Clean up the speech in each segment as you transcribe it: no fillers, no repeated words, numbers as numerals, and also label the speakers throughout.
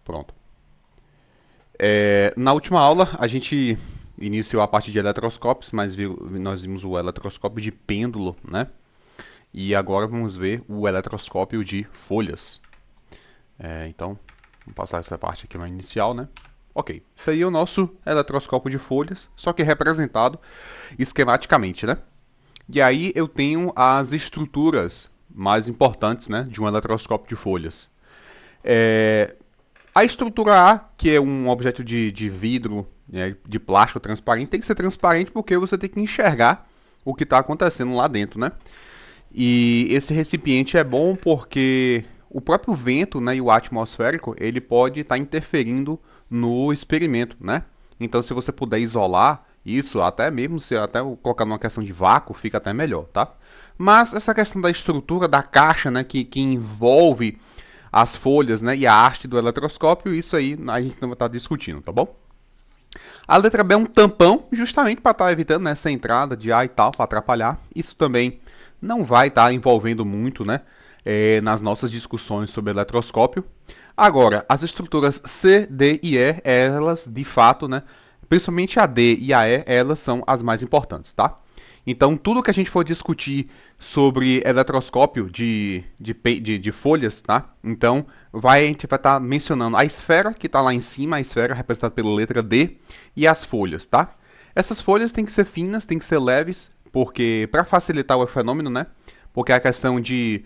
Speaker 1: Pronto. Na última aula, a gente iniciou a parte de eletroscópios, mas nós vimos o eletroscópio de pêndulo, né? E agora vamos ver o eletroscópio de folhas. Então, vamos passar essa parte aqui na inicial, né? Ok, isso aí é o nosso eletroscópio de folhas, só que representado esquematicamente, né? E aí eu tenho as estruturas mais importantes, né, de um eletroscópio de folhas. A estrutura A, que é um objeto de vidro, né, de plástico transparente, tem que ser transparente porque você tem que enxergar o que está acontecendo lá dentro, né? E esse recipiente é bom porque o próprio vento, né, e o ar atmosférico, ele pode estar interferindo no experimento, né? Então, se você puder isolar isso, até mesmo se até colocar numa questão de vácuo, fica até melhor, tá? Mas essa questão da estrutura da caixa, né, que envolve as folhas, né, e a haste do eletroscópio, isso aí a gente não vai estar discutindo, tá bom? A letra B é um tampão, justamente para estar evitando, né, essa entrada de ar e tal, para atrapalhar. Isso também não vai estar envolvendo muito, né, nas nossas discussões sobre eletroscópio. Agora, as estruturas C, D e E, elas de fato, né, principalmente a D e a E, elas são as mais importantes, tá? Então, tudo que a gente for discutir sobre eletroscópio de folhas, tá? Então, a gente vai estar mencionando a esfera, que está lá em cima, a esfera representada pela letra D, e as folhas, tá? Essas folhas têm que ser finas, têm que ser leves, porque para facilitar o fenômeno, né? Porque a questão de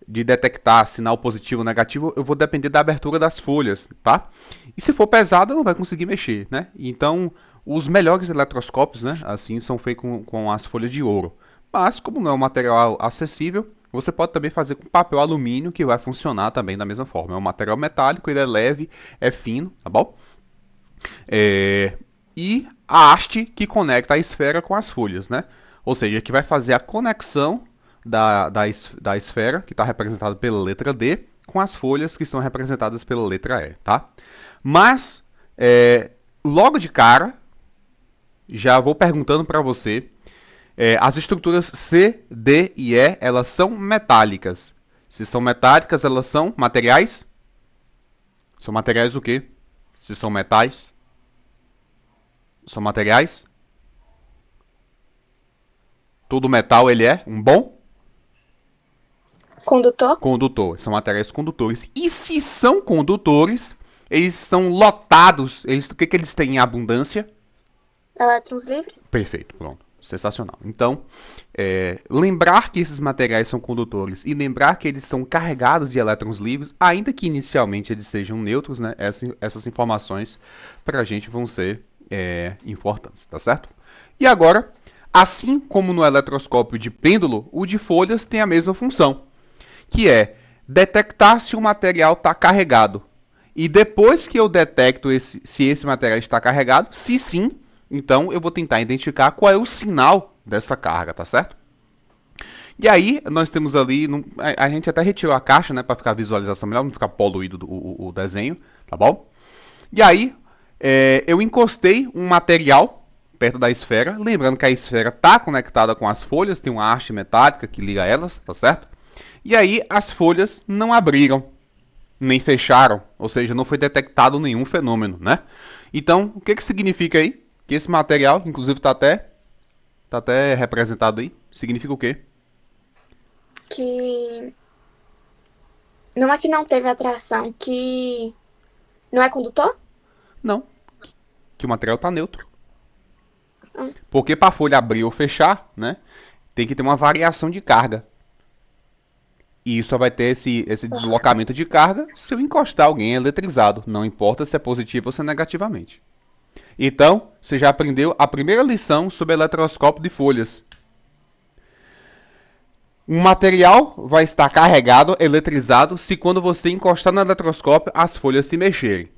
Speaker 1: detectar sinal positivo ou negativo, eu vou depender da abertura das folhas, tá? E se for pesado, não vai conseguir mexer, né? Então, os melhores eletroscópios, né, assim, são feitos com as folhas de ouro. Mas, como não é um material acessível, você pode também fazer com papel alumínio, que vai funcionar também da mesma forma. É um material metálico, ele é leve, é fino, tá bom? E a haste que conecta a esfera com as folhas, né? Ou seja, que vai fazer a conexão da esfera, que está representada pela letra D, com as folhas que são representadas pela letra E, tá? Mas, logo de cara, já vou perguntando para você, as estruturas C, D e E, elas são metálicas. Se são metálicas, elas são materiais? São materiais o quê? Se são metais? São materiais? Todo metal ele é um bom
Speaker 2: Condutor?
Speaker 1: condutor. São materiais condutores. E se são condutores, eles são lotados. O que eles têm em abundância?
Speaker 2: Elétrons livres?
Speaker 1: Perfeito, pronto. Sensacional. Então, lembrar que esses materiais são condutores e lembrar que eles são carregados de elétrons livres, ainda que inicialmente eles sejam neutros, né? Essas informações para a gente vão ser importantes, tá certo? E agora, assim como no eletroscópio de pêndulo, o de folhas tem a mesma função, que é detectar se o material está carregado. E depois que eu detecto se esse material está carregado, se sim, então eu vou tentar identificar qual é o sinal dessa carga, tá certo? E aí nós temos ali, a gente até retirou a caixa, né, para ficar a visualização melhor, não ficar poluído o desenho, tá bom? E aí eu encostei um material perto da esfera, lembrando que a esfera está conectada com as folhas, tem uma haste metálica que liga elas, tá certo? E aí as folhas não abriram, nem fecharam, ou seja, não foi detectado nenhum fenômeno, né? Então, o que significa aí? Que esse material, inclusive tá até representado aí, significa o quê?
Speaker 2: Que não é que não teve atração, que não é condutor?
Speaker 1: Não, que o material está neutro.
Speaker 2: Hum.
Speaker 1: Porque para a folha abrir ou fechar, né, tem que ter uma variação de carga. E só vai ter esse deslocamento de carga se eu encostar alguém eletrizado, não importa se é positivo ou se é negativamente. Então, você já aprendeu a primeira lição sobre eletroscópio de folhas. Um material vai estar carregado, eletrizado, se quando você encostar no eletroscópio as folhas se mexerem.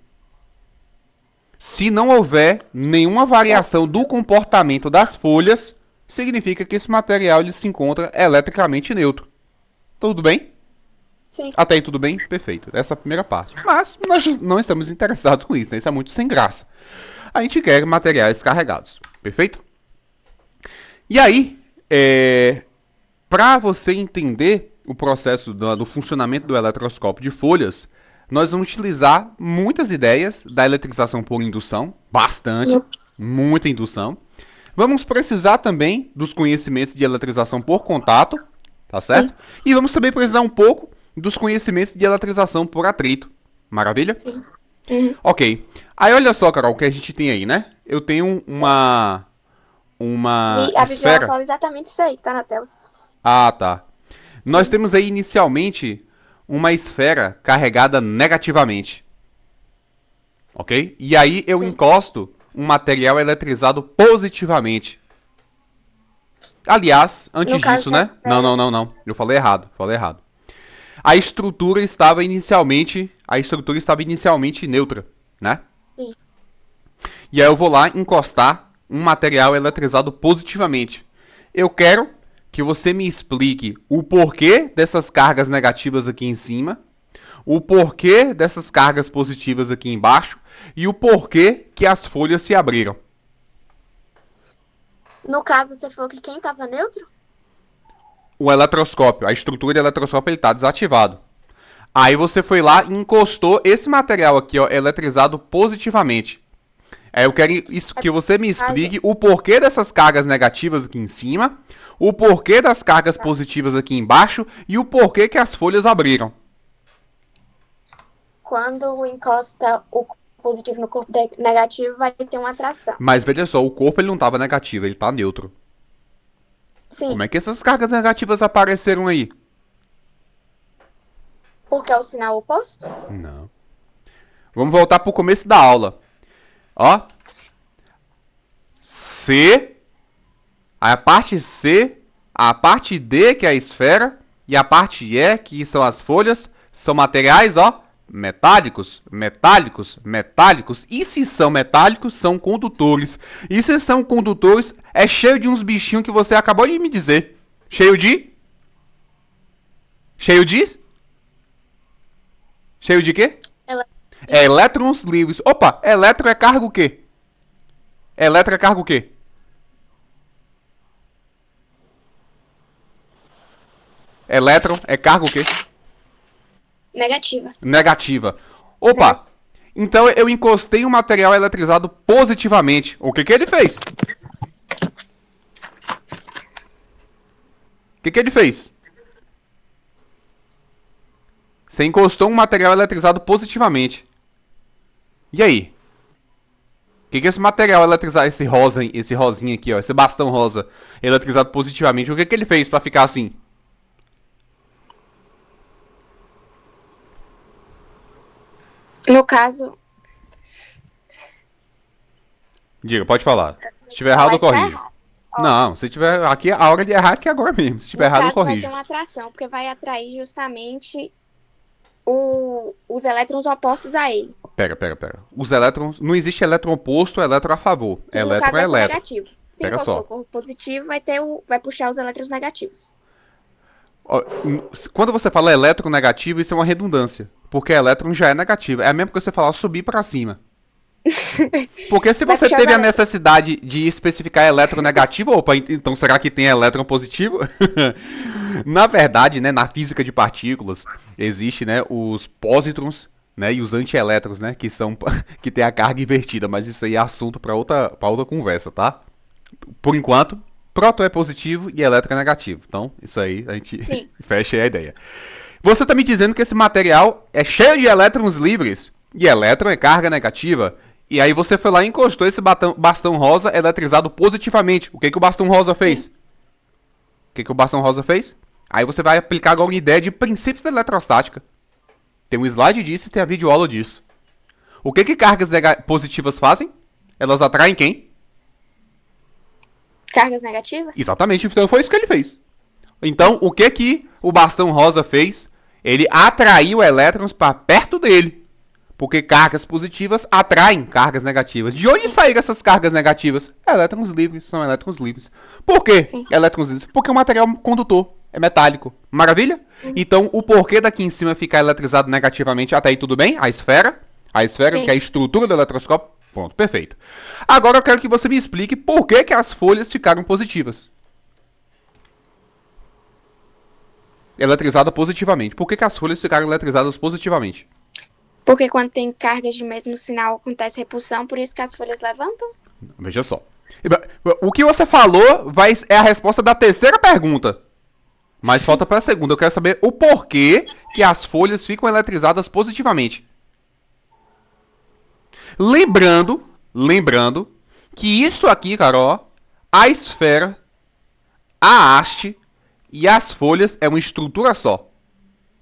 Speaker 1: Se não houver nenhuma variação do comportamento das folhas, significa que esse material ele se encontra eletricamente neutro. Tudo bem?
Speaker 2: Sim.
Speaker 1: Até aí tudo bem? Perfeito. Essa é a primeira parte. Mas nós não estamos interessados com isso, né? Isso é muito sem graça. A gente quer materiais carregados. Perfeito? E aí, para você entender o processo do funcionamento do eletroscópio de folhas, nós vamos utilizar muitas ideias da eletrização por indução, bastante, muita indução. Vamos precisar também dos conhecimentos de eletrização por contato, tá certo?
Speaker 2: Sim.
Speaker 1: E vamos também precisar um pouco dos conhecimentos de eletrização por atrito. Maravilha?
Speaker 2: Sim. Uhum.
Speaker 1: Ok. Aí olha só, Carol, o que a gente tem aí, né? Eu tenho uma
Speaker 2: E a videoaula
Speaker 1: esfera.
Speaker 2: fala exatamente isso aí, que tá na tela.
Speaker 1: Ah, tá. Nós temos aí inicialmente uma esfera carregada negativamente. Ok? E aí eu
Speaker 2: Sim.
Speaker 1: encosto um material eletrizado positivamente. Aliás, antes
Speaker 2: No caso
Speaker 1: disso,
Speaker 2: da
Speaker 1: né?
Speaker 2: esfera.
Speaker 1: Não. Eu falei errado. A estrutura estava inicialmente neutra, né?
Speaker 2: Sim.
Speaker 1: E aí eu vou lá encostar um material eletrizado positivamente. Eu quero que você me explique o porquê dessas cargas negativas aqui em cima, o porquê dessas cargas positivas aqui embaixo e o porquê que as folhas se abriram.
Speaker 2: No caso, você falou que quem tava neutro?
Speaker 1: O eletroscópio, a estrutura do eletroscópio, ele está desativado. Aí você foi lá e encostou esse material aqui, ó, eletrizado positivamente. Aí eu quero que você me explique o porquê dessas cargas negativas aqui em cima, o porquê das cargas positivas aqui embaixo e o porquê que as folhas abriram.
Speaker 2: Quando encosta o positivo no corpo negativo, vai ter uma atração.
Speaker 1: Mas veja só, o corpo ele não estava negativo, ele está neutro.
Speaker 2: Sim.
Speaker 1: Como é que essas cargas negativas apareceram aí?
Speaker 2: Porque é o sinal oposto?
Speaker 1: Não. Vamos voltar para o começo da aula. Ó. C. A parte C, a parte D, que é a esfera, e a parte E, que são as folhas, são materiais, ó, metálicos. E se são metálicos, são condutores. E se são condutores, é cheio de uns bichinhos que você acabou de me dizer. Cheio de quê? Elétrons livres. Opa, elétron é carga o quê? Elétron é carga o quê? Elétron é carga o quê? Negativa. Opa, então eu encostei um material eletrizado positivamente. O que ele fez? O que ele fez? Você encostou um material eletrizado positivamente. E aí? O que esse material eletrizado, esse rosinha aqui, ó, esse bastão rosa, eletrizado positivamente, o que ele fez pra ficar assim?
Speaker 2: No caso,
Speaker 1: Diga, pode falar. Se tiver errado, eu corrijo. Não, se tiver. Aqui a hora de errar aqui agora mesmo. Se tiver errado, eu
Speaker 2: vai ter
Speaker 1: corrijo.
Speaker 2: uma atração, porque vai atrair justamente os elétrons opostos a ele.
Speaker 1: Pera. Os elétrons. Não existe elétron oposto, elétron a favor.
Speaker 2: Que no
Speaker 1: Elétron
Speaker 2: caso
Speaker 1: é
Speaker 2: vai ser
Speaker 1: elétron.
Speaker 2: negativo. Se
Speaker 1: Pera
Speaker 2: encostou
Speaker 1: só.
Speaker 2: o corpo positivo, vai puxar os elétrons negativos.
Speaker 1: Ó, quando você fala elétron negativo, isso é uma redundância. Porque elétron já é negativo. É a mesma que você falar subir para cima. Porque se
Speaker 2: Vai
Speaker 1: você
Speaker 2: puxar
Speaker 1: teve
Speaker 2: os
Speaker 1: a necessidade de especificar elétron negativo, opa, então será que tem elétron positivo? Na verdade, né, na física de partículas, existe, né, os pósitrons, né, e os antielétrons, né, que são que tem a carga invertida, mas isso aí é assunto para outra conversa, tá? Por enquanto, próton é positivo e elétron é negativo. Então, isso aí a gente fecha aí a ideia. Você está me dizendo que esse material é cheio de elétrons livres e elétron é carga negativa. E aí você foi lá e encostou esse bastão rosa eletrizado positivamente. O que o bastão rosa fez? O que o bastão rosa fez? Aí você vai aplicar agora uma ideia de princípios da eletrostática. Tem um slide disso e tem a videoaula disso. O que cargas positivas fazem? Elas atraem quem?
Speaker 2: Cargas negativas?
Speaker 1: Exatamente, então foi isso que ele fez. Então, o que o bastão rosa fez? Ele atraiu elétrons para perto dele. Porque cargas positivas atraem cargas negativas. De onde saíram essas cargas negativas? Elétrons livres, são elétrons livres. Por quê? Elétrons livres? Porque o material condutor é metálico. Maravilha? Então, o porquê daqui em cima ficar eletrizado negativamente, até aí tudo bem? A esfera, que é a estrutura do eletroscópio. Pronto, perfeito. Agora eu quero que você me explique por que as folhas ficaram positivas. Eletrizada positivamente. Por que as folhas ficaram eletrizadas positivamente?
Speaker 2: Porque quando tem cargas de mesmo sinal, acontece repulsão, por isso que as folhas levantam?
Speaker 1: Veja só. O que você falou é a resposta da terceira pergunta. Mas falta para a segunda. Eu quero saber o porquê que as folhas ficam eletrizadas positivamente. Lembrando que isso aqui, Carol, a esfera, a haste e as folhas é uma estrutura só.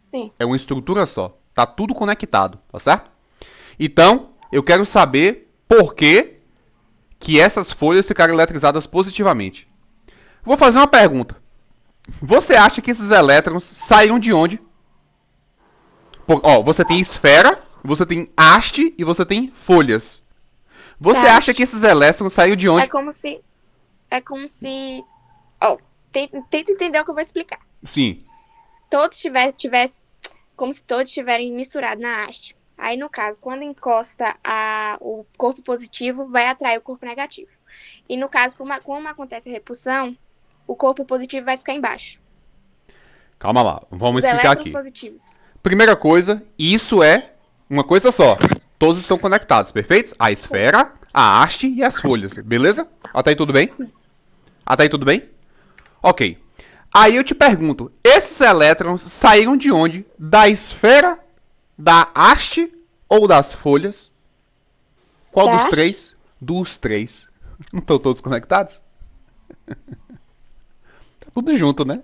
Speaker 2: Sim.
Speaker 1: É uma estrutura só. Tá tudo conectado, tá certo? Então, eu quero saber por que essas folhas ficaram eletrizadas positivamente. Vou fazer uma pergunta. Você acha que esses elétrons saíram de onde? Você tem esfera, você tem haste e você tem folhas. Você acha que esses elétrons saíram de onde?
Speaker 2: É como se. Ó, tenta entender o que eu vou explicar.
Speaker 1: Sim.
Speaker 2: Todos tivesse como se todos estiverem misturados na haste. Aí, no caso, quando encosta o corpo positivo, vai atrair o corpo negativo. E no caso, como acontece a repulsão, o corpo positivo vai ficar embaixo.
Speaker 1: Calma lá, vamos explicar aqui.
Speaker 2: Positivos.
Speaker 1: Primeira coisa, isso é uma coisa só. Todos estão conectados, perfeito? A esfera, a haste e as folhas, beleza? Até aí tudo bem?
Speaker 2: Sim.
Speaker 1: Até aí tudo bem? Ok. Aí eu te pergunto, esses elétrons saíram de onde? Da esfera, da haste ou das folhas? Qual dos três? Dos três. Não estão todos conectados? Tá tudo junto, né?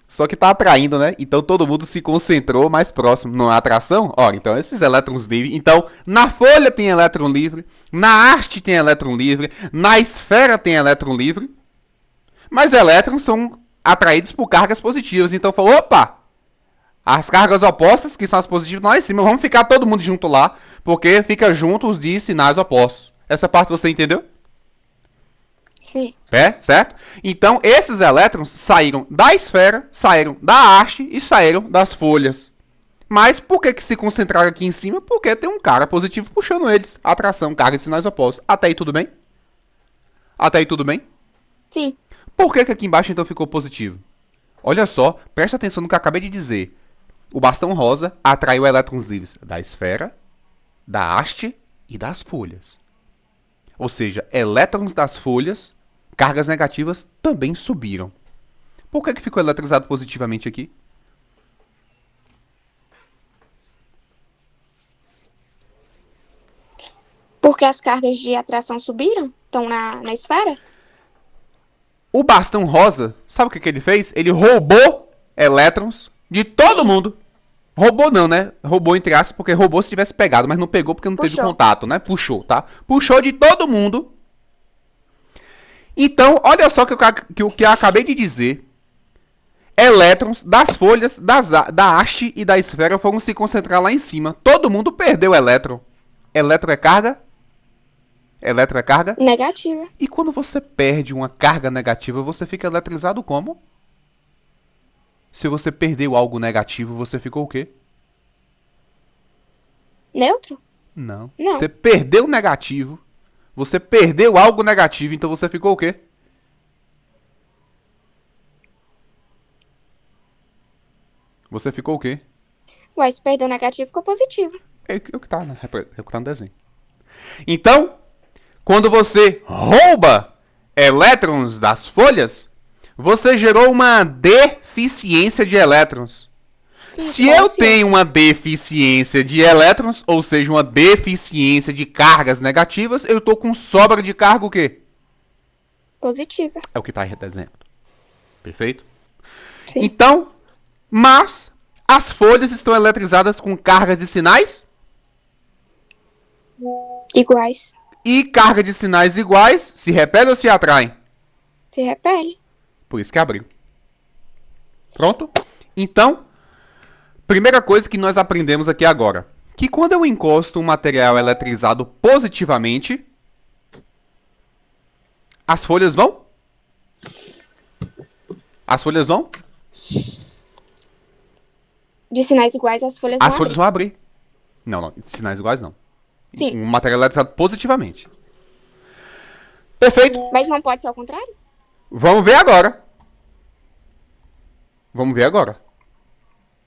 Speaker 1: Só que tá atraindo, né? Então todo mundo se concentrou mais próximo na atração. Ora, então esses elétrons livres. Então, na folha tem elétron livre, na haste tem elétron livre, na esfera tem elétron livre. Mas elétrons são atraídos por cargas positivas. Então falou, opa! As cargas opostas, que são as positivas, lá em cima, vamos ficar todo mundo junto lá, porque fica juntos de sinais opostos. Essa parte você entendeu?
Speaker 2: Sim.
Speaker 1: Certo? Então, esses elétrons saíram da esfera, saíram da haste e saíram das folhas. Mas por que se concentraram aqui em cima? Porque tem um cara positivo puxando eles. Atração, carga de sinais opostos. Até aí tudo bem? Até aí tudo bem?
Speaker 2: Sim.
Speaker 1: Por que aqui embaixo então ficou positivo? Olha só, presta atenção no que eu acabei de dizer. O bastão rosa atraiu elétrons livres da esfera, da haste e das folhas. Ou seja, elétrons das folhas, cargas negativas, também subiram. Por que ficou eletrizado positivamente aqui?
Speaker 2: Porque as cargas de atração subiram? Estão na esfera?
Speaker 1: O bastão rosa, sabe o que ele fez? Ele roubou elétrons de todo mundo. Roubou não, né? Roubou entre aspas, porque roubou se tivesse pegado, mas não pegou porque não teve contato, né? Puxou, tá? Puxou de todo mundo. Então, olha só que o que eu acabei de dizer. Elétrons das folhas, da haste e da esfera foram se concentrar lá em cima. Todo mundo perdeu elétron. Elétron é carga? Elétron é carga?
Speaker 2: Negativa.
Speaker 1: E quando você perde uma carga negativa, você fica eletrizado como? Se você perdeu algo negativo, você ficou o quê?
Speaker 2: Neutro?
Speaker 1: Não. Você perdeu negativo. Você perdeu algo negativo, então você ficou o quê? Você ficou o quê?
Speaker 2: Ué, se perdeu negativo, ficou positivo.
Speaker 1: É o que tá, né? É o que tá no desenho. Então, quando você rouba elétrons das folhas, você gerou uma deficiência de elétrons. Sim, se eu tenho uma deficiência de elétrons, ou seja, uma deficiência de cargas negativas, eu estou com sobra de carga o quê?
Speaker 2: Positiva.
Speaker 1: É o que está redesenhando. Perfeito?
Speaker 2: Sim.
Speaker 1: Então, mas as folhas estão eletrizadas com cargas de sinais?
Speaker 2: Iguais.
Speaker 1: E carga de sinais iguais se repelem ou se atraem?
Speaker 2: Se repele.
Speaker 1: Por isso que abriu. Pronto? Então, primeira coisa que nós aprendemos aqui agora. Que quando eu encosto um material eletrizado positivamente, as folhas vão? As folhas vão?
Speaker 2: De sinais iguais, as folhas vão abrir.
Speaker 1: As folhas vão abrir. Não, de sinais iguais não.
Speaker 2: Sim.
Speaker 1: Um material eletrizado positivamente. Perfeito.
Speaker 2: Mas não pode ser ao contrário?
Speaker 1: Vamos ver agora. Vamos ver agora.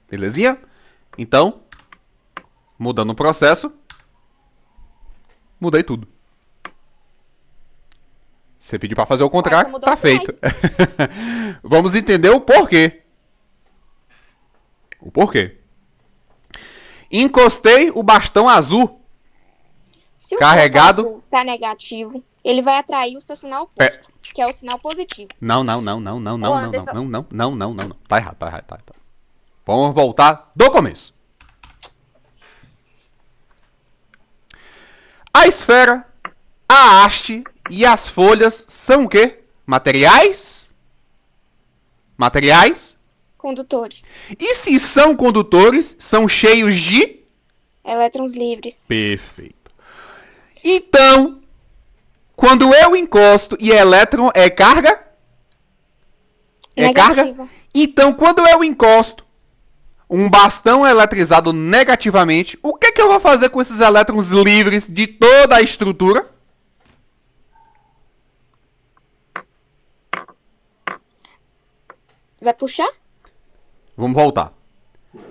Speaker 1: Belezinha? Então, Mudando o processo, mudei tudo. Você pediu para fazer o contrário, tá feito. Vamos entender o porquê. O porquê. Encostei o bastão azul.
Speaker 2: Se o
Speaker 1: carregado
Speaker 2: azul tá negativo, ele vai atrair o seu sinal oposto, que é o sinal positivo.
Speaker 1: Não. Tá errado. Vamos voltar do começo. A esfera, a haste e as folhas são o quê? Materiais? Materiais?
Speaker 2: Condutores.
Speaker 1: E se são condutores, são cheios de?
Speaker 2: Elétrons livres.
Speaker 1: Perfeito. Então, quando eu encosto e elétron é carga? É
Speaker 2: Negativa.
Speaker 1: carga? Então, quando eu encosto um bastão eletrizado negativamente, o que eu vou fazer com esses elétrons livres de toda a estrutura?
Speaker 2: Vai puxar?
Speaker 1: Vamos voltar.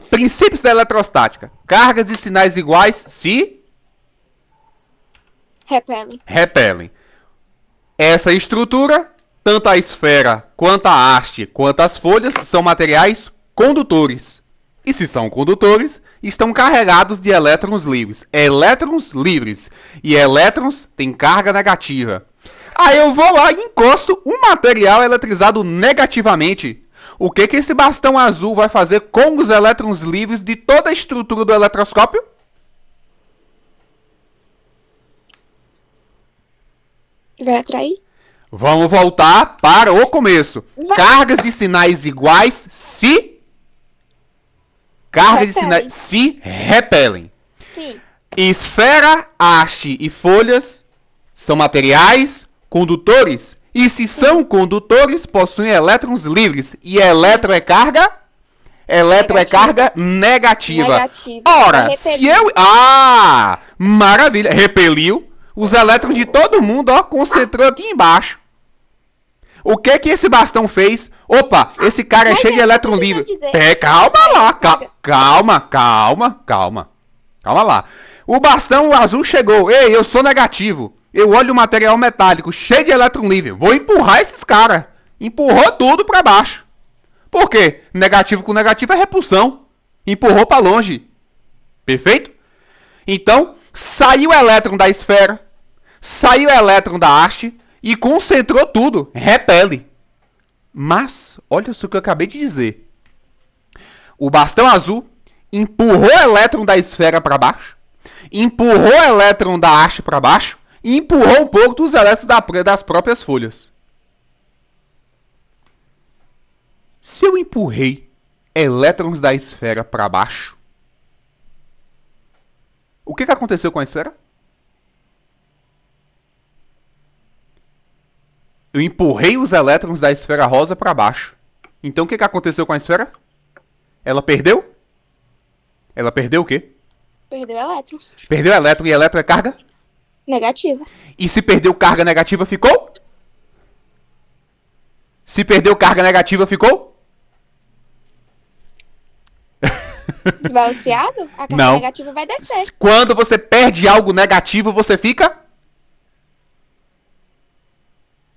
Speaker 1: Princípios da eletrostática. Cargas e sinais iguais se repelem. Essa estrutura, tanto a esfera, quanto a haste, quanto as folhas, são materiais condutores. E se são condutores, estão carregados de elétrons livres. Elétrons livres. E elétrons têm carga negativa. Aí eu vou lá e encosto um material eletrizado negativamente. O que esse bastão azul vai fazer com os elétrons livres de toda a estrutura do eletroscópio?
Speaker 2: Vai atrair?
Speaker 1: Vamos voltar para o começo. Cargas de sinais iguais se... Cargas de sinais se repelem.
Speaker 2: Sim.
Speaker 1: Esfera, haste e folhas são materiais condutores. E se são condutores, possuem elétrons livres. E elétron é carga? Elétron é carga negativa. Ora, se eu... Ah! Maravilha! Repeliu. Os elétrons de todo mundo, ó, concentrou aqui embaixo. O que esse bastão fez? Opa, esse cara é cheio de elétron livre. Calma lá, calma lá. O bastão azul chegou. Ei, eu sou negativo. Eu olho o material metálico cheio de elétron livre. Vou empurrar esses caras. Empurrou tudo para baixo. Por quê? Negativo com negativo é repulsão. Empurrou para longe. Perfeito? Então, saiu o elétron da esfera. Saiu o elétron da haste. E concentrou tudo. Repele. Mas, olha só o que eu acabei de dizer. O bastão azul empurrou o elétron da esfera para baixo. Empurrou o elétron da haste para baixo. E empurrou um pouco dos elétrons das próprias folhas. Se eu empurrei elétrons da esfera para baixo, o que aconteceu com a esfera? Eu empurrei os elétrons da esfera rosa para baixo. Então o que aconteceu com a esfera? Ela perdeu? Ela perdeu o quê?
Speaker 2: Perdeu elétrons.
Speaker 1: Perdeu elétron e elétron é carga?
Speaker 2: Negativa.
Speaker 1: E se perdeu carga negativa, ficou? Se perdeu carga negativa, ficou?
Speaker 2: Desbalanceado? A carga
Speaker 1: Não.
Speaker 2: negativa vai descer.
Speaker 1: Quando você perde algo negativo, você fica?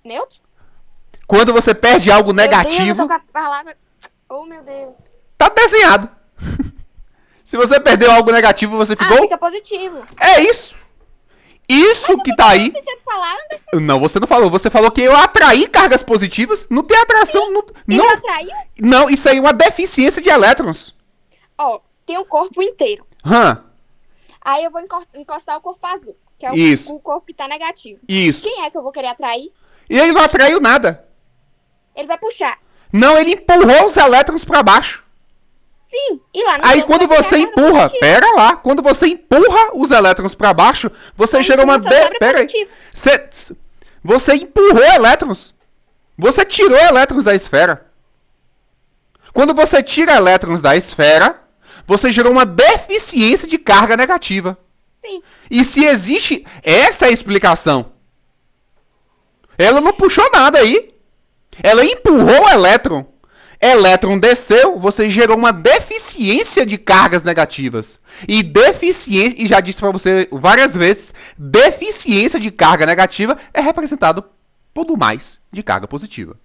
Speaker 2: Neutro?
Speaker 1: Quando você perde algo negativo...
Speaker 2: Meu Deus, eu tô com a palavra... Oh, meu Deus.
Speaker 1: Tá desenhado. Se você perdeu algo negativo, você ficou?
Speaker 2: Fica positivo.
Speaker 1: É isso. Isso que tá aí...
Speaker 2: Falar,
Speaker 1: não, você não falou. Você falou que eu atraí cargas positivas. Não tem atração. Não
Speaker 2: atraiu?
Speaker 1: Não, isso aí é uma deficiência de elétrons.
Speaker 2: Ó, tem um corpo inteiro. Aí eu vou encostar o corpo azul, que é o corpo que tá negativo.
Speaker 1: Isso.
Speaker 2: Quem é que eu vou querer atrair?
Speaker 1: E ele não atraiu nada.
Speaker 2: Ele vai puxar.
Speaker 1: Não, ele empurrou os elétrons para baixo.
Speaker 2: Sim, e lá no
Speaker 1: aí quando você empurra, pera lá, quando você empurra os elétrons para baixo, você gera uma... Pera aí. Você empurrou elétrons. Você tirou elétrons da esfera. Quando você tira elétrons da esfera, você gerou uma deficiência de carga negativa.
Speaker 2: Sim.
Speaker 1: E se existe... Essa é a explicação. Ela não puxou nada aí. Ela empurrou o elétron. elétron desceu, você gerou uma deficiência de cargas negativas. E deficiência, e já disse para você várias vezes, deficiência de carga negativa é representado por mais de carga positiva.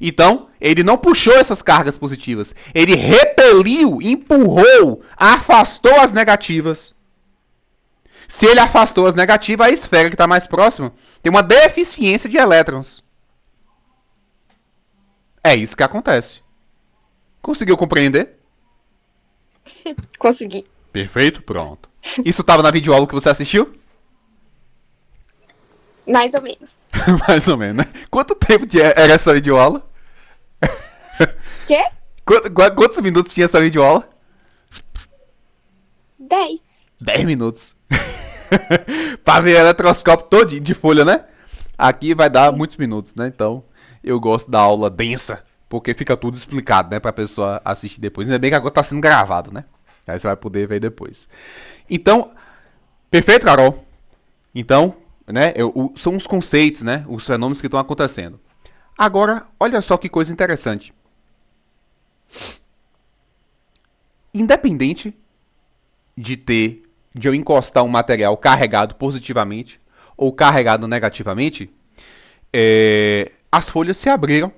Speaker 1: Então, ele não puxou essas cargas positivas. Ele repeliu, empurrou, afastou as negativas. Se ele afastou as negativas, a esfera que está mais próxima tem uma deficiência de elétrons. É isso que acontece. Conseguiu compreender?
Speaker 2: Consegui.
Speaker 1: Perfeito, pronto. Isso estava na videoaula que você assistiu?
Speaker 2: Mais ou menos.
Speaker 1: Mais ou menos, né? Quanto tempo era essa videoaula?
Speaker 2: Quê?
Speaker 1: Quantos minutos tinha essa videoaula?
Speaker 2: 10.
Speaker 1: 10 minutos. Pra ver eletroscópio todo de folha, né? Aqui vai dar muitos minutos, né? Então, eu gosto da aula densa, porque fica tudo explicado, né? Pra pessoa assistir depois. Ainda bem que agora tá sendo gravado, né? Aí você vai poder ver depois. Então, perfeito, Carol? Então, né? São os conceitos, né? Os fenômenos que estão acontecendo. Agora, olha só que coisa interessante. Independente de eu encostar um material carregado positivamente ou carregado negativamente, as folhas se abriram.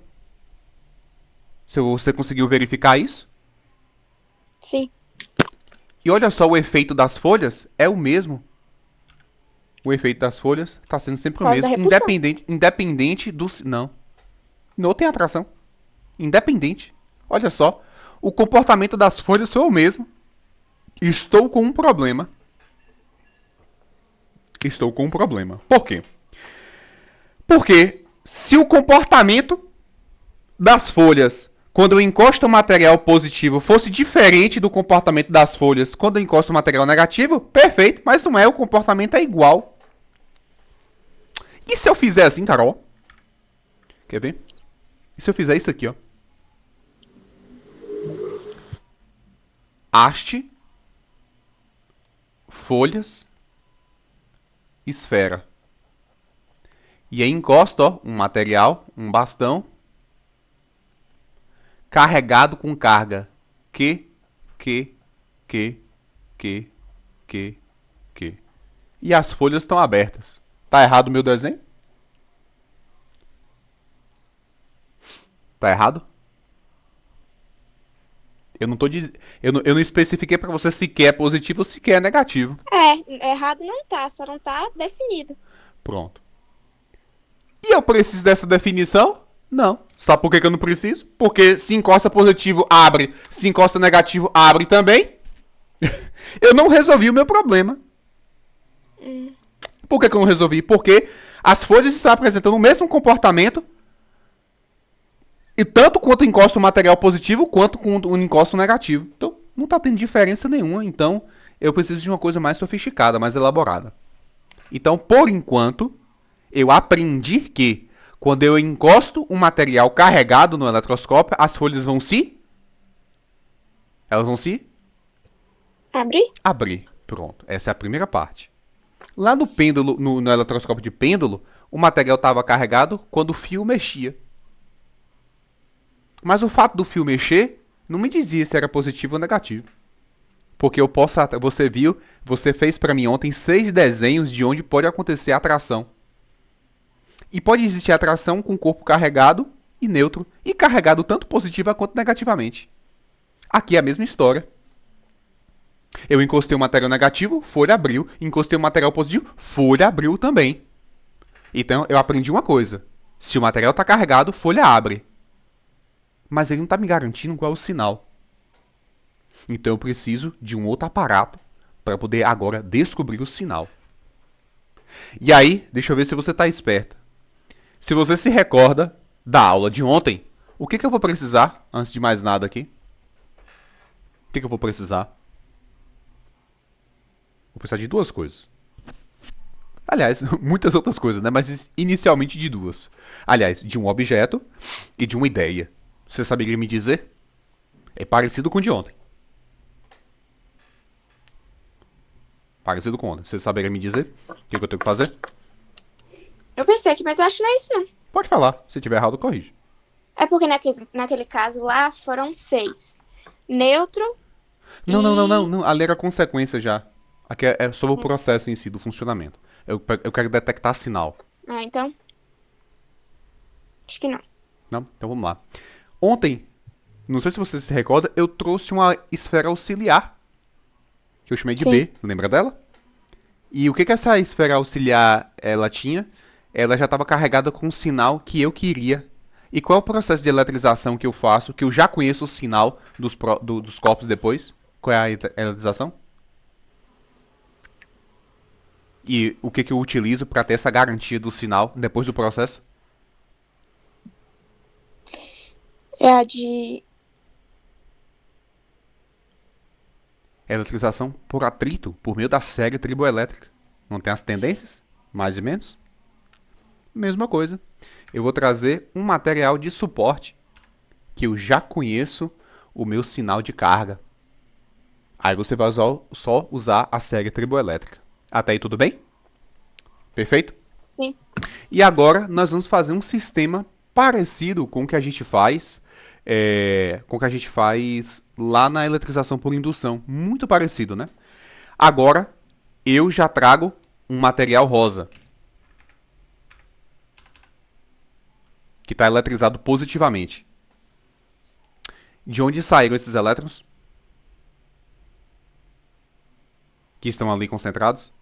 Speaker 1: Se você conseguiu verificar isso?
Speaker 2: Sim.
Speaker 1: E olha só, o efeito das folhas é o mesmo. O efeito das folhas está sendo sempre o mesmo, independente do... Não tem atração. Independente. Olha só, o comportamento das folhas foi o mesmo. Estou com um problema. Por quê? Porque se o comportamento das folhas, quando eu encosto o material positivo, fosse diferente do comportamento das folhas quando eu encosto o material negativo, perfeito, mas não é, o comportamento é igual. E se eu fizer assim, Carol? Quer ver? E se eu fizer isso aqui, ó? Haste, folhas, esfera. E aí encosto, ó, um material, um bastão, carregado com carga Q. E as folhas estão abertas. Tá errado o meu desenho? Tá errado? Eu não especifiquei para você se quer positivo ou se quer negativo.
Speaker 2: Errado não tá, só não tá definido.
Speaker 1: Pronto. E eu preciso dessa definição? Não. Sabe por que eu não preciso? Porque se encosta positivo, abre. Se encosta negativo, abre também. Eu não resolvi o meu problema. Por que eu não resolvi? Porque as folhas estão apresentando o mesmo comportamento. E tanto quanto encosta o material positivo, quanto quando o encosta o negativo. Então, não está tendo diferença nenhuma. Então, eu preciso de uma coisa mais sofisticada, mais elaborada. Então, por enquanto, eu aprendi que quando eu encosto um material carregado no eletroscópio, as folhas vão se... Elas vão se... Abrir. Pronto. Essa é a primeira parte. Lá no pêndulo, no eletroscópio de pêndulo, o material estava carregado quando o fio mexia. Mas o fato do fio mexer não me dizia se era positivo ou negativo. Porque eu posso... Você fez para mim ontem 6 desenhos de onde pode acontecer a atração. E pode existir atração com o corpo carregado e neutro. E carregado tanto positiva quanto negativamente. Aqui é a mesma história. Eu encostei o material negativo, folha abriu. Encostei o material positivo, folha abriu também. Então eu aprendi uma coisa. Se o material está carregado, folha abre. Mas ele não está me garantindo qual é o sinal. Então eu preciso de um outro aparato para poder agora descobrir o sinal. E aí, deixa eu ver se você está esperta. Se você se recorda da aula de ontem, o que eu vou precisar, antes de mais nada aqui? O que eu vou precisar? Vou precisar de 2 coisas. Aliás, muitas outras coisas, né? Mas inicialmente de 2. Aliás, de um objeto e de uma ideia. Você saberia me dizer? É parecido com o de ontem. Parecido com ontem. Você saberia me dizer o que eu tenho que fazer?
Speaker 2: Eu pensei aqui, mas eu acho que não é isso não.
Speaker 1: Pode falar. Se tiver errado, corrige.
Speaker 2: É porque naquele caso lá foram 6. Neutro
Speaker 1: Não, não, não, não,
Speaker 2: e.
Speaker 1: não. Ali era a consequência já. Aqui é sobre o processo em si, do funcionamento. Eu quero detectar sinal.
Speaker 2: Ah, então. Acho que não.
Speaker 1: Não? Então vamos lá. Ontem, não sei se você se recorda, eu trouxe uma esfera auxiliar, que eu chamei de
Speaker 2: Sim.
Speaker 1: B. Lembra dela? E o que que essa esfera auxiliar ela tinha? Ela já estava carregada com um sinal que eu queria. E qual é o processo de eletrização que eu faço, que eu já conheço o sinal dos corpos depois? Qual é a eletrização? E o que que eu utilizo para ter essa garantia do sinal depois do processo?
Speaker 2: É a de.
Speaker 1: Eletrização por atrito, por meio da série triboelétrica. Não tem as tendências? Mais e menos? Mesma coisa. Eu vou trazer um material de suporte que eu já conheço o meu sinal de carga. Aí você vai só usar a série triboelétrica. Até aí tudo bem? Perfeito?
Speaker 2: Sim.
Speaker 1: E agora nós vamos fazer um sistema parecido com o que a gente faz, com o que a gente faz lá na eletrização por indução. Muito parecido, né? Agora eu já trago um material rosa que está eletrizado positivamente. De onde saíram esses elétrons que estão ali concentrados?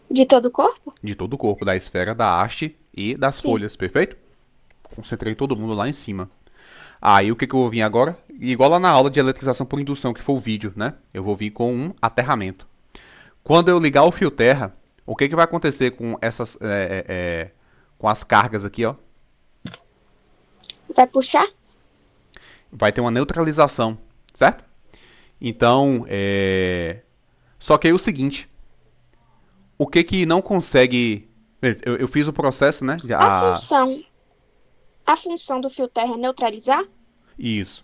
Speaker 2: De todo o corpo?
Speaker 1: De todo o corpo, da esfera, da haste e das
Speaker 2: Sim.
Speaker 1: folhas, perfeito? Concentrei todo mundo lá em cima. Aí o que, que eu vou vir agora? Igual lá na aula de eletrização por indução, que foi o vídeo, né? Eu vou vir com um aterramento. Quando eu ligar o fio terra, o que, que vai acontecer com essas com as cargas aqui, ó?
Speaker 2: Vai puxar?
Speaker 1: Vai ter uma neutralização, certo? Então, só que aí é o seguinte, o que que não consegue... Eu fiz o processo, né?
Speaker 2: A função. A função do fio terra é neutralizar?
Speaker 1: Isso.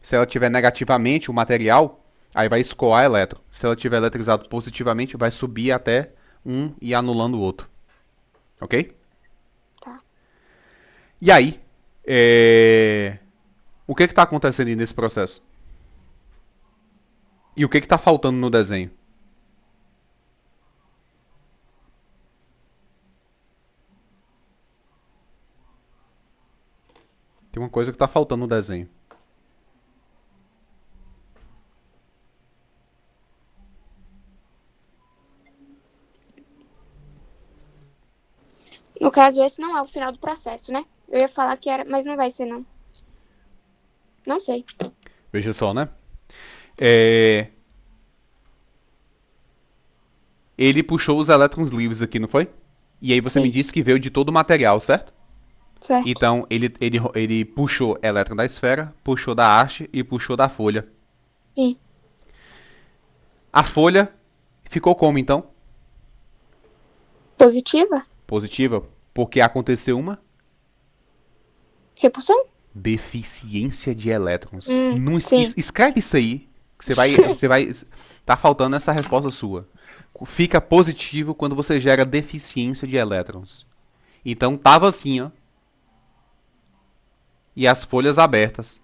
Speaker 1: Se ela tiver negativamente o material, aí vai escoar elétron. Se ela tiver eletrizado positivamente, vai subir até um e anulando o outro. Ok?
Speaker 2: Tá.
Speaker 1: E aí, o que está acontecendo nesse processo? E o que está faltando no desenho? Tem uma coisa que está faltando no desenho.
Speaker 2: No caso, esse não é o final do processo, né? Eu ia falar que era, mas não vai ser, não. Não sei.
Speaker 1: Veja só, né? É, ele puxou os elétrons livres aqui, não foi? E aí você me
Speaker 2: Sim.
Speaker 1: disse que veio de todo o material, certo?
Speaker 2: Certo.
Speaker 1: Então ele puxou elétron da esfera, puxou da haste e puxou da folha.
Speaker 2: Sim.
Speaker 1: A folha ficou como então?
Speaker 2: Positiva?
Speaker 1: Positiva, porque aconteceu uma
Speaker 2: Repulsão?
Speaker 1: deficiência de elétrons. Não
Speaker 2: Sim.
Speaker 1: escreve isso aí, que você vai, tá faltando essa resposta sua. Fica positivo quando você gera deficiência de elétrons. Então tava assim, ó, e as folhas abertas.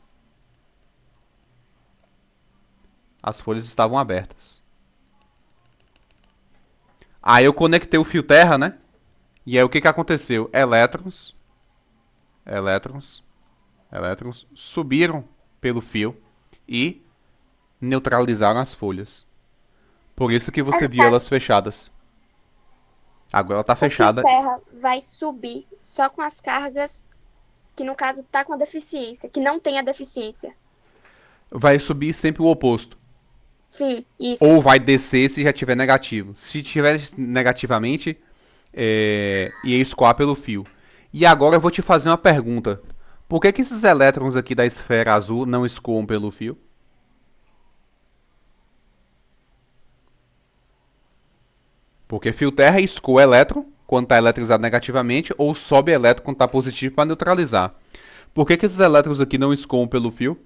Speaker 1: As folhas estavam abertas. Aí eu conectei o fio terra, né? E aí o que que aconteceu? Elétrons, elétrons subiram pelo fio e neutralizaram as folhas. Por isso que você viu elas fechadas. Agora ela está
Speaker 2: O fio
Speaker 1: fechada.
Speaker 2: terra vai subir só com as cargas que, no caso, tá com a deficiência, que não tem a deficiência.
Speaker 1: Vai subir sempre o oposto.
Speaker 2: Sim, isso.
Speaker 1: Ou vai descer se já tiver negativo. Se tiver negativamente, ia escoar pelo fio. E agora eu vou te fazer uma pergunta. Por que, que esses elétrons aqui da esfera azul não escoam pelo fio? Porque fio terra escoa elétron quando está eletrizado negativamente ou sobe elétron quando está positivo para neutralizar. Por que, que esses elétrons aqui não escoam pelo fio?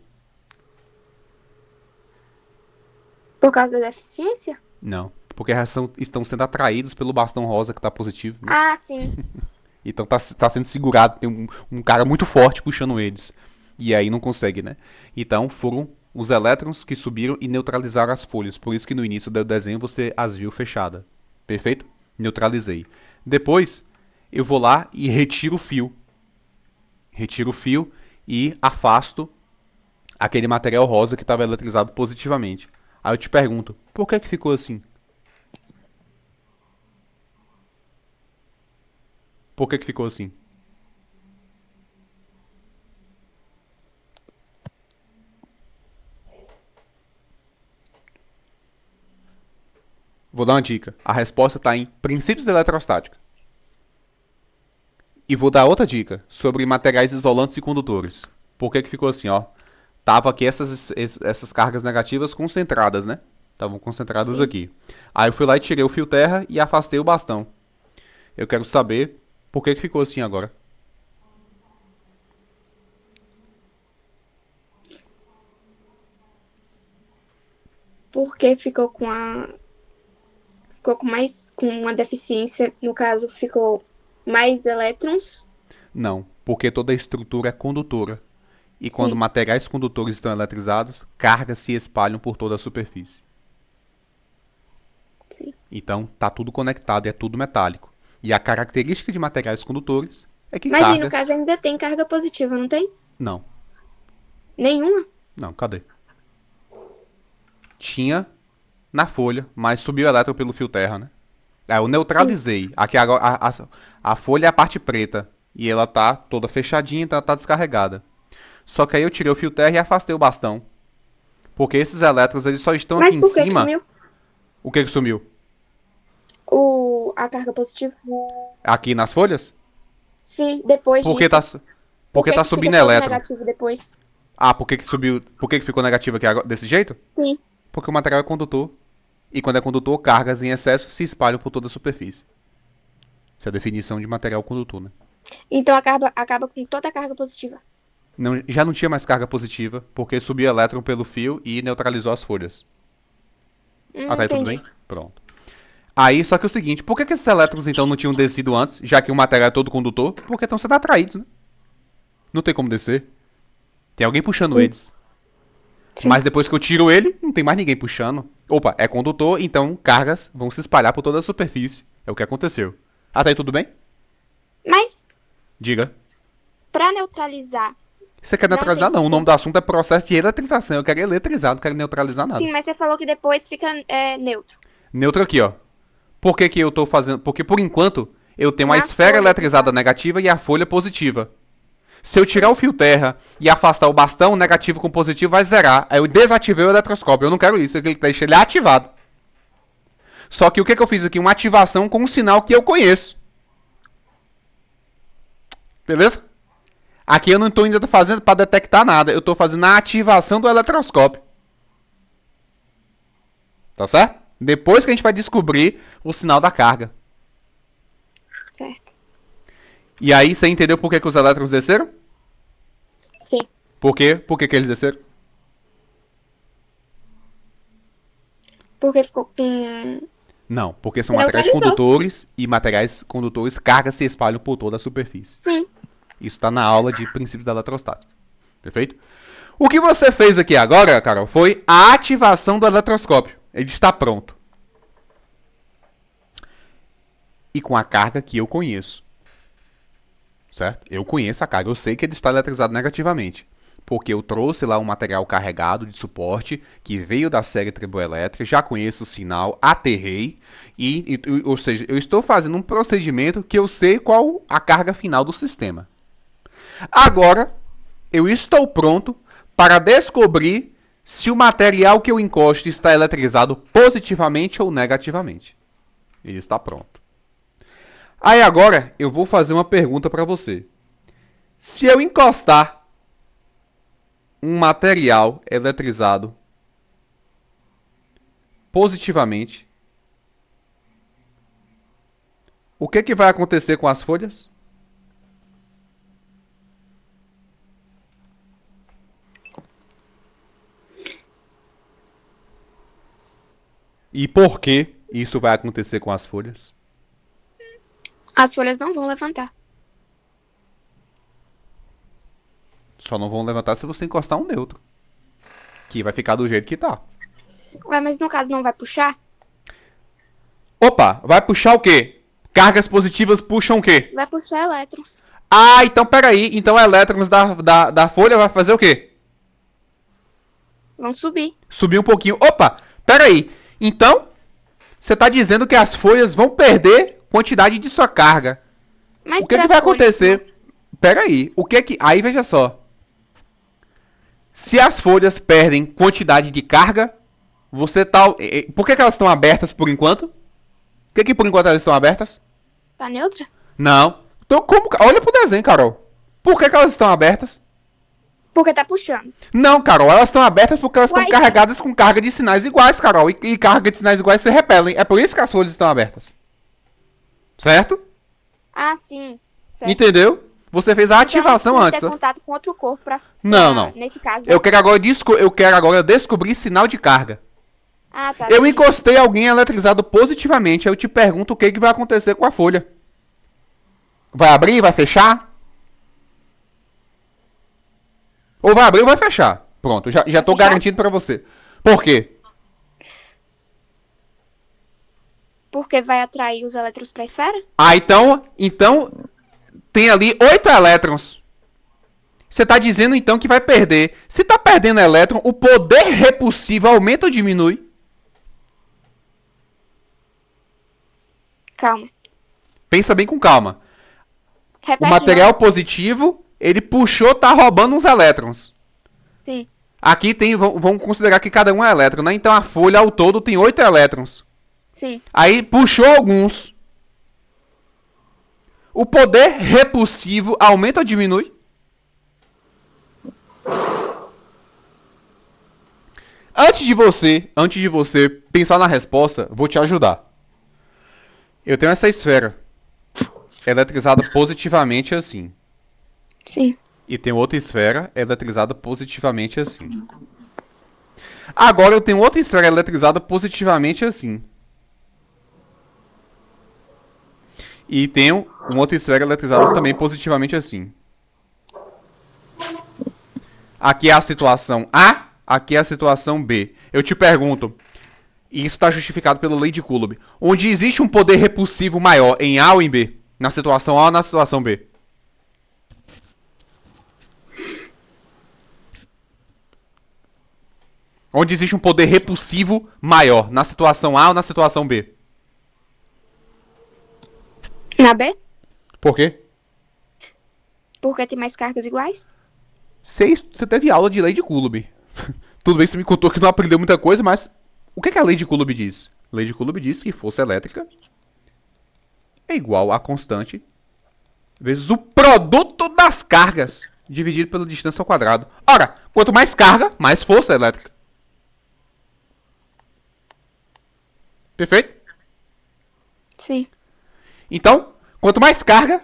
Speaker 2: Por causa da deficiência?
Speaker 1: Não. Porque estão sendo atraídos pelo bastão rosa que está positivo. Né?
Speaker 2: Ah, sim.
Speaker 1: Então tá sendo segurado, tem um cara muito forte puxando eles. E aí não consegue, né? Então foram os elétrons que subiram e neutralizaram as folhas. Por isso que no início do desenho você as viu fechada. Perfeito? Neutralizei. Depois eu vou lá e retiro o fio. Retiro o fio e afasto aquele material rosa que estava eletrizado positivamente. Aí eu te pergunto, por que que ficou assim? Por que que ficou assim? Vou dar uma dica. A resposta está em princípios da eletrostática. E vou dar outra dica sobre materiais isolantes e condutores. Por que que ficou assim, ó? Tava aqui essas cargas negativas concentradas, né? Estavam concentradas
Speaker 2: Sim.
Speaker 1: aqui. Aí eu fui lá e tirei o fio terra e afastei o bastão. Eu quero saber por que que ficou assim agora.
Speaker 2: Porque ficou com mais com uma deficiência, no caso, ficou mais elétrons.
Speaker 1: Não, porque toda a estrutura é condutora. E quando
Speaker 2: Sim,
Speaker 1: materiais condutores estão eletrizados, cargas se espalham por toda a superfície.
Speaker 2: sim.
Speaker 1: Então, tá tudo conectado e é tudo metálico. E a característica de materiais condutores é que
Speaker 2: Mas aí, no
Speaker 1: cargas.
Speaker 2: caso, ainda tem carga positiva, não tem?
Speaker 1: Não,
Speaker 2: Nenhuma?
Speaker 1: não, cadê? Tinha na folha, mas subiu o elétron pelo fio terra, né? Eu
Speaker 2: Sim.
Speaker 1: neutralizei. Aqui agora a folha é a parte preta. E ela tá toda fechadinha, então ela tá descarregada. Só que aí eu tirei o fio terra e afastei o bastão. Porque esses elétrons eles só estão aqui
Speaker 2: Mas
Speaker 1: em
Speaker 2: por que que
Speaker 1: cima.
Speaker 2: sumiu
Speaker 1: O que que sumiu?
Speaker 2: a carga positiva?
Speaker 1: Aqui nas folhas?
Speaker 2: Sim, depois
Speaker 1: Porque tá,
Speaker 2: disso. Por
Speaker 1: porque
Speaker 2: que
Speaker 1: tá
Speaker 2: que fica
Speaker 1: subindo
Speaker 2: todo
Speaker 1: elétron.
Speaker 2: negativo depois?
Speaker 1: Ah, por que que subiu? Por que que ficou negativo aqui desse jeito?
Speaker 2: Sim.
Speaker 1: Porque o material é condutor. E quando é condutor, cargas em excesso se espalham por toda a superfície. Essa é a definição de material condutor, né?
Speaker 2: Então acaba com toda a carga positiva.
Speaker 1: Não, já não tinha mais carga positiva, porque subiu elétron pelo fio e neutralizou as folhas. Até aí tudo
Speaker 2: Entendi.
Speaker 1: bem? Pronto. Aí, só que é o seguinte, por que, que esses elétrons então não tinham descido antes, já que o material é todo condutor? Porque estão sendo atraídos, né? Não tem como descer. Tem alguém puxando eles.
Speaker 2: Sim,
Speaker 1: Mas depois que eu tiro ele, não tem mais ninguém puxando. Opa, é condutor, então cargas vão se espalhar por toda a superfície. É o que aconteceu. Até aí tudo bem?
Speaker 2: mas
Speaker 1: Diga.
Speaker 2: para neutralizar,
Speaker 1: Você quer
Speaker 2: não tem
Speaker 1: neutralizar?
Speaker 2: que
Speaker 1: Não. O nome
Speaker 2: ser.
Speaker 1: do assunto é processo de eletrização. Eu quero eletrizar, não quero neutralizar nada.
Speaker 2: Sim, mas você falou que depois fica neutro.
Speaker 1: Neutro aqui, ó. Por que, que eu tô fazendo? Porque por enquanto eu tenho a
Speaker 2: Nas
Speaker 1: esfera
Speaker 2: folhas, no
Speaker 1: eletrizada
Speaker 2: caso.
Speaker 1: negativa e a folha positiva. Se eu tirar o
Speaker 2: Sim.
Speaker 1: fio terra e afastar o bastão, o negativo com o positivo vai zerar. Aí eu desativei o eletroscópio. Eu não quero isso, eu deixo ele ativado. Só que o que, que eu fiz aqui? Uma ativação com um sinal que eu conheço. Beleza? Aqui eu não estou ainda fazendo para detectar nada. Eu estou fazendo a ativação do eletroscópio. Tá certo? Depois que a gente vai descobrir o sinal da carga.
Speaker 2: Certo.
Speaker 1: E aí você entendeu por que, que os elétrons desceram?
Speaker 2: Sim.
Speaker 1: Por quê? Por que, que eles desceram?
Speaker 2: Porque ficou com.
Speaker 1: Não, porque são
Speaker 2: Se
Speaker 1: materiais
Speaker 2: neutralizou.
Speaker 1: condutores e materiais condutores cargas se espalham por toda a superfície.
Speaker 2: Sim.
Speaker 1: Isso está na aula de princípios da eletrostática. Perfeito? O que você fez aqui agora, Carol, foi a ativação do eletroscópio. Ele está pronto. E com a carga que eu conheço. Certo? Eu conheço a carga, eu sei que ele está eletrizado negativamente. Porque eu trouxe lá um material carregado de suporte que veio da série triboelétrica, já conheço o sinal, aterrei, ou seja, eu estou fazendo um procedimento que eu sei qual a carga final do sistema. Agora, eu estou pronto para descobrir se o material que eu encosto está eletrizado positivamente ou negativamente. Ele está pronto. Aí agora eu vou fazer uma pergunta para você. Se eu encostar um material eletrizado positivamente, o que, que vai acontecer com as folhas? E por que isso vai acontecer com as folhas?
Speaker 2: As folhas não vão levantar.
Speaker 1: Só não vão levantar se você encostar um neutro. Que vai ficar do jeito que tá.
Speaker 2: Ué, mas no caso não vai puxar?
Speaker 1: Opa, vai puxar o quê? Cargas positivas puxam o quê?
Speaker 2: Vai puxar elétrons.
Speaker 1: Ah, então peraí. Então elétrons da folha vai fazer o quê?
Speaker 2: Vão subir.
Speaker 1: Subir um pouquinho. Opa, peraí. Então, você tá dizendo que as folhas vão perder quantidade de sua carga.
Speaker 2: Mas
Speaker 1: O que, que vai acontecer? Peraí. O que que... Aí, veja só. Se as folhas perdem quantidade de carga, você tá... Por que elas estão abertas por enquanto? Por que por enquanto elas estão abertas?
Speaker 2: Tá neutra?
Speaker 1: Não. Então, como... Olha pro desenho, Carol. Por que elas estão abertas?
Speaker 2: Porque tá puxando.
Speaker 1: Não, Carol, elas estão abertas porque elas estão
Speaker 2: Uai.
Speaker 1: carregadas com carga de sinais iguais, Carol. E carga de sinais iguais se repelem. É por isso que as folhas estão abertas. Certo?
Speaker 2: Ah, sim. Certo.
Speaker 1: Entendeu? Você fez a ativação
Speaker 2: então,
Speaker 1: antes.
Speaker 2: Ter contato com outro corpo pra...
Speaker 1: Não.
Speaker 2: Nesse caso.
Speaker 1: Eu quero agora descobrir sinal de carga.
Speaker 2: Ah, tá.
Speaker 1: Eu encostei alguém eletrizado positivamente. Aí eu te pergunto o que, que vai acontecer com a folha. Vai abrir? Vai fechar? Ou vai abrir ou vai fechar. Pronto, já tô garantindo pra você. Por quê?
Speaker 2: Porque vai atrair os elétrons pra esfera?
Speaker 1: Ah, então tem ali 8 elétrons. Você tá dizendo então que vai perder. Se tá perdendo elétron, o poder repulsivo aumenta ou diminui?
Speaker 2: Calma.
Speaker 1: Pensa bem com calma.
Speaker 2: Repete.
Speaker 1: O material positivo, ele puxou, tá roubando uns elétrons.
Speaker 2: Sim.
Speaker 1: Aqui tem, vamos considerar que cada um é elétron, né? Então a folha ao todo tem 8 elétrons.
Speaker 2: Sim.
Speaker 1: Aí puxou alguns. O poder repulsivo aumenta ou diminui? Antes de você pensar na resposta, vou te ajudar. Eu tenho essa esfera eletrizada positivamente assim.
Speaker 2: Sim.
Speaker 1: E tem outra esfera eletrizada positivamente assim. Agora eu tenho outra esfera eletrizada positivamente assim. E tenho uma outra esfera eletrizada também positivamente assim. Aqui é a situação A, aqui é a situação B. Eu te pergunto, e isso está justificado pela lei de Coulomb, onde existe um poder repulsivo maior, em A ou em B? Na situação A ou na situação B? Onde existe um poder repulsivo maior, na situação A ou na situação B?
Speaker 2: Na B?
Speaker 1: Por quê?
Speaker 2: Porque tem mais cargas iguais?
Speaker 1: Você teve aula de lei de Coulomb. Tudo bem que você me contou que não aprendeu muita coisa, mas o que a lei de Coulomb diz? A lei de Coulomb diz que força elétrica é igual a constante vezes o produto das cargas dividido pela distância ao quadrado. Ora, quanto mais carga, mais força elétrica. Perfeito?
Speaker 2: Sim.
Speaker 1: Então, quanto mais carga,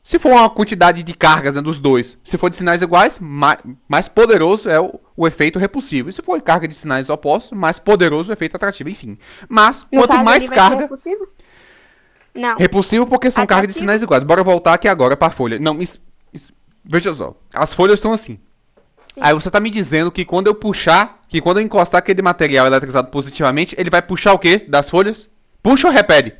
Speaker 1: se for uma quantidade de cargas, né, dos dois, se for de sinais iguais, mais poderoso é o efeito repulsivo. E se for carga de sinais opostos, mais poderoso o efeito atrativo, enfim. Mas,
Speaker 2: No
Speaker 1: quanto
Speaker 2: caso,
Speaker 1: mais
Speaker 2: ele vai ser
Speaker 1: carga...
Speaker 2: repulsivo? Não.
Speaker 1: Repulsivo porque são cargas de
Speaker 2: Atrativo?
Speaker 1: sinais iguais. Bora voltar aqui agora pra folha. Não, veja só. As folhas estão assim.
Speaker 2: Sim.
Speaker 1: Aí você tá me dizendo que quando eu puxar, que quando eu encostar aquele material eletrizado positivamente, ele vai puxar o quê das folhas? Puxa ou repele?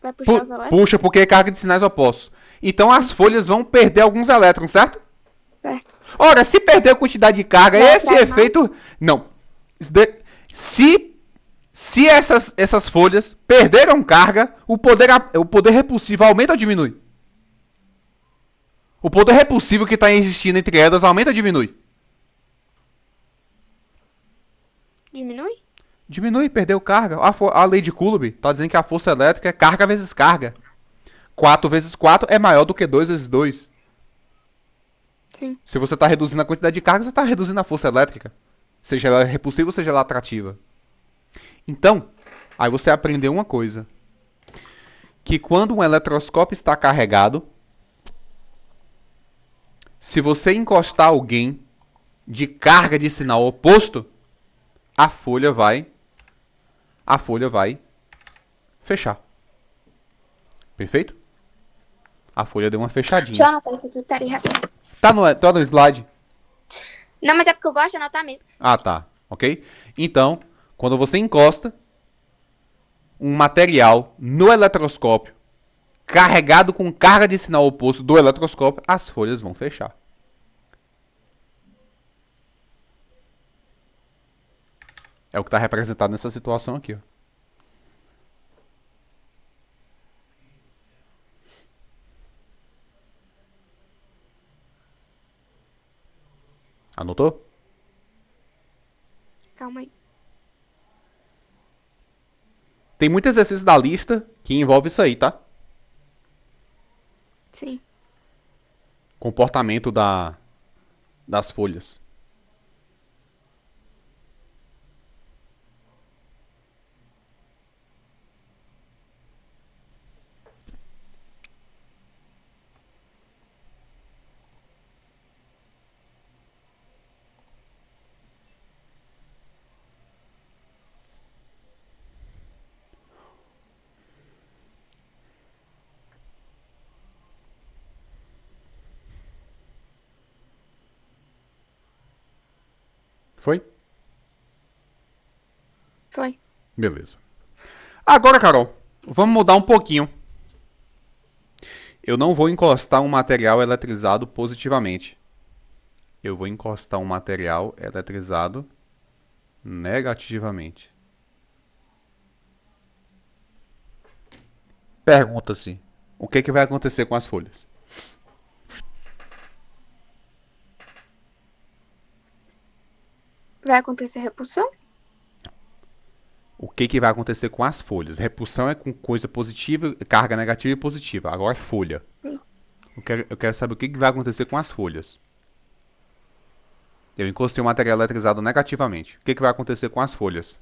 Speaker 2: Vai puxar os elétrons?
Speaker 1: Puxa, porque é carga de sinais opostos. Então as folhas vão perder alguns elétrons, certo?
Speaker 2: Certo.
Speaker 1: Ora, se perder a quantidade de carga,
Speaker 2: Vai
Speaker 1: esse
Speaker 2: atrás,
Speaker 1: efeito... Não. Se essas folhas perderam carga, o poder repulsivo aumenta ou diminui? O poder repulsivo que está existindo entre elas aumenta ou diminui?
Speaker 2: Diminui?
Speaker 1: Diminui, perdeu carga. A lei de Coulomb está dizendo que a força elétrica é carga vezes carga. 4 vezes 4 é maior do que 2 vezes 2.
Speaker 2: Sim.
Speaker 1: Se você está reduzindo a quantidade de carga, você está reduzindo a força elétrica. Seja ela repulsiva ou seja ela atrativa. Então, aí você aprendeu uma coisa. Que quando um eletroscópio está carregado, se você encostar alguém de carga de sinal oposto, a folha vai fechar. Perfeito? A folha deu uma fechadinha.
Speaker 2: Deixa eu anotar isso aqui, peraí, rapidinho.
Speaker 1: Tá no slide?
Speaker 2: Não, mas é porque eu gosto de anotar mesmo.
Speaker 1: Ah, tá. Ok? Então, quando você encosta um material no eletroscópio, carregado com carga de sinal oposto do eletroscópio, as folhas vão fechar. É o que está representado nessa situação aqui. Ó. Anotou?
Speaker 2: Calma aí.
Speaker 1: Tem muito exercício da lista que envolve isso aí, tá?
Speaker 2: Sim.
Speaker 1: Comportamento das folhas. Foi?
Speaker 2: Foi.
Speaker 1: Beleza. Agora, Carol, vamos mudar um pouquinho. Eu não vou encostar um material eletrizado positivamente. Eu vou encostar um material eletrizado negativamente. Pergunta-se: o que vai acontecer com as folhas?
Speaker 2: Vai acontecer repulsão?
Speaker 1: O que vai acontecer com as folhas? Repulsão é com coisa positiva, carga negativa e positiva. Agora é folha.
Speaker 2: Sim.
Speaker 1: Eu quero saber o que vai acontecer com as folhas. Eu encostei um material eletrizado negativamente. O que vai acontecer com as folhas?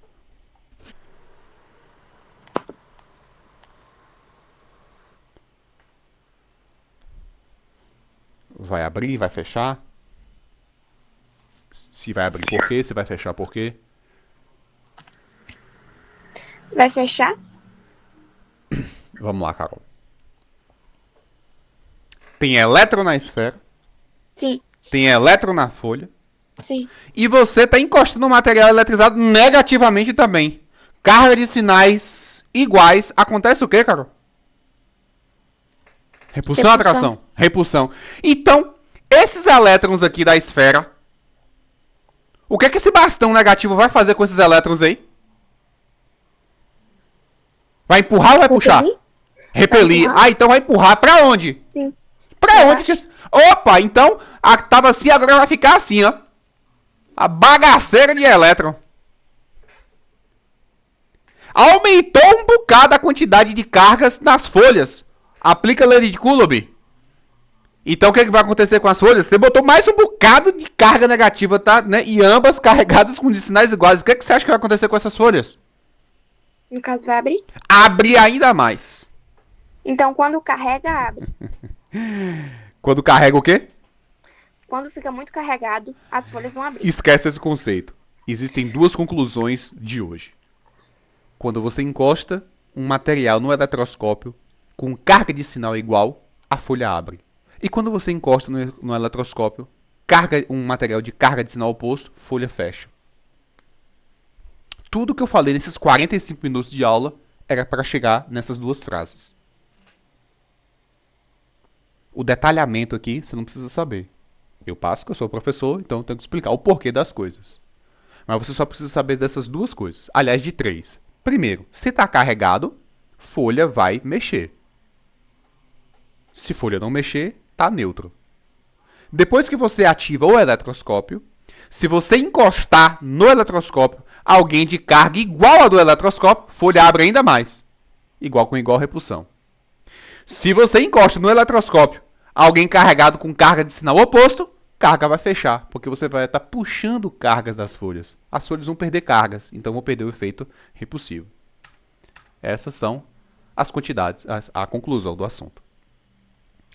Speaker 1: Vai abrir, vai fechar? Se vai abrir por quê? Se vai fechar por quê?
Speaker 2: Vai fechar?
Speaker 1: Vamos lá, Carol. Tem elétron na esfera.
Speaker 2: Sim.
Speaker 1: Tem elétron na folha.
Speaker 2: Sim.
Speaker 1: E você está encostando o material eletrizado negativamente também. Carga de sinais iguais. Acontece o quê, Carol? Repulsão ou atração? Repulsão. Então, esses elétrons aqui da esfera, o que esse bastão negativo vai fazer com esses elétrons aí? Vai empurrar ou vai puxar? Repelir. Ah, então vai empurrar pra onde?
Speaker 2: Sim.
Speaker 1: Pra onde que... Opa, então tava assim, agora vai ficar assim, ó. A bagaceira de elétron. Aumentou um bocado a quantidade de cargas nas folhas. Aplica a lei de Coulomb. Então o que vai acontecer com as folhas? Você botou mais um bocado de carga negativa, tá? Né? E ambas carregadas com sinais iguais. O que você acha que vai acontecer com essas folhas?
Speaker 2: No caso, vai abrir?
Speaker 1: Abre ainda mais.
Speaker 2: Então, quando carrega, abre.
Speaker 1: Quando carrega o quê?
Speaker 2: Quando fica muito carregado, as folhas vão abrir.
Speaker 1: Esquece esse conceito. Existem duas conclusões de hoje. Quando você encosta um material no eletroscópio com carga de sinal igual, a folha abre. E quando você encosta no eletroscópio um material de carga de sinal oposto, folha fecha. Tudo que eu falei nesses 45 minutos de aula era para chegar nessas duas frases. O detalhamento aqui você não precisa saber. Eu passo que eu sou professor, então eu tenho que explicar o porquê das coisas. Mas você só precisa saber dessas duas coisas. Aliás, de três. Primeiro, se está carregado, folha vai mexer. Se folha não mexer, está neutro. Depois que você ativa o eletroscópio, se você encostar no eletroscópio alguém de carga igual a do eletroscópio, folha abre ainda mais. Igual com igual repulsão. Se você encosta no eletroscópio alguém carregado com carga de sinal oposto, carga vai fechar, porque você vai estar puxando cargas das folhas. As folhas vão perder cargas, então vão perder o efeito repulsivo. Essas são as quantidades, a conclusão do assunto.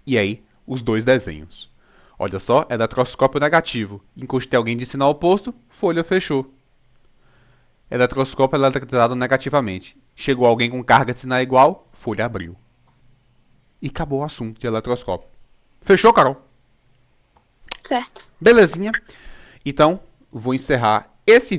Speaker 1: E aí, os dois desenhos. Olha só, eletroscópio negativo. Encostei alguém de sinal oposto, folha fechou. Eletroscópio eletrizado negativamente. Chegou alguém com carga de sinal igual, folha abriu. E acabou o assunto de eletroscópio. Fechou, Carol?
Speaker 2: Certo.
Speaker 1: Belezinha? Então, vou encerrar esse